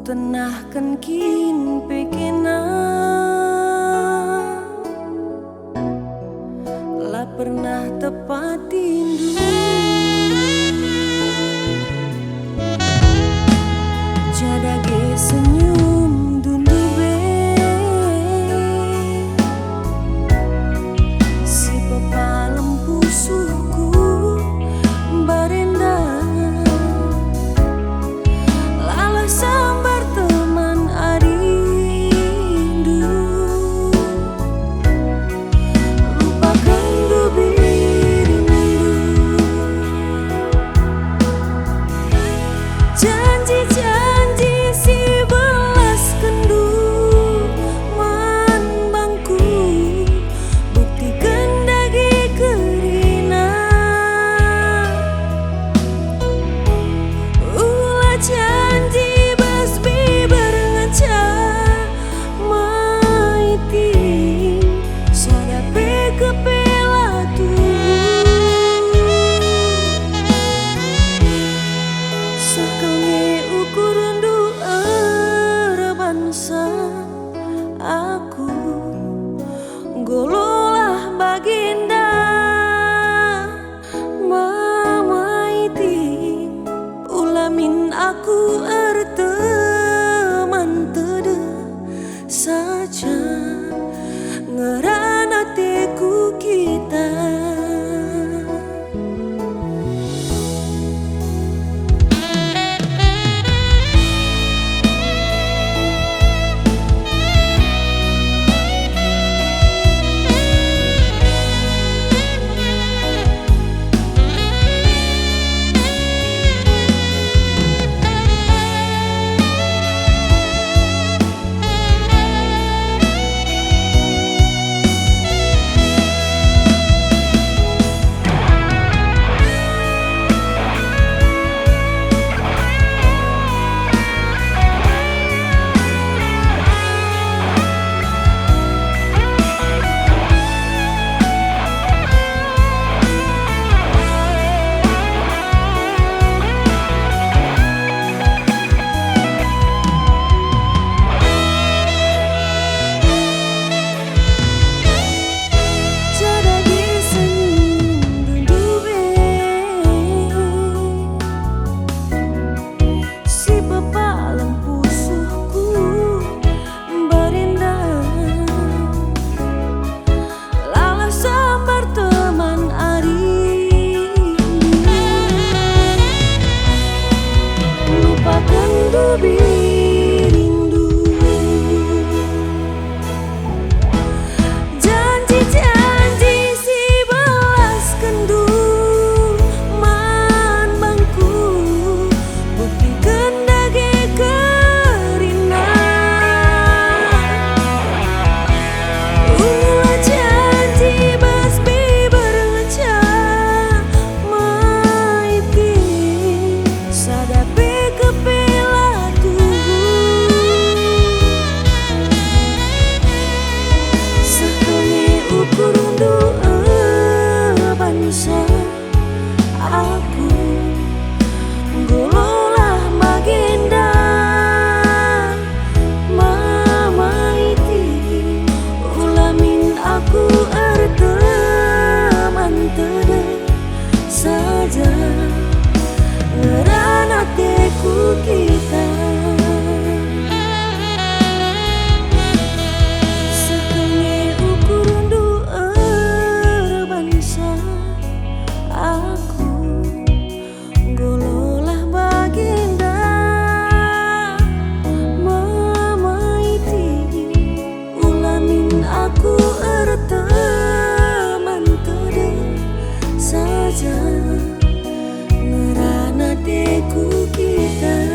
tenahkan kin pekena lah pernah tepat tindu jadage senyum dundu be si pepalem pusuhku barenda lalah sambar teman arindu lupakan dubirimu janji-janji si belas kendu man bangku buktikan dagi kerina ulah janji basbi berengaca maiti sadape kepelatu sakone ukur rendu bangsa aku gololah baginda mamaiti ulamin aku teman tede saja ngerana teku kita rindu janji-janji si belas kendu man bangku buktikan dage kerina ulah janji basbi berengaca maiti sadape kepelatu sakone ukur rendu bangsa aku gololah baginda mamaiti ulamin aku teman tede saja ngerana teku kita sakone ukur rendu bangsa aku gololah baginda mamaiti ulamin aku teman tede saja ngerana teku kita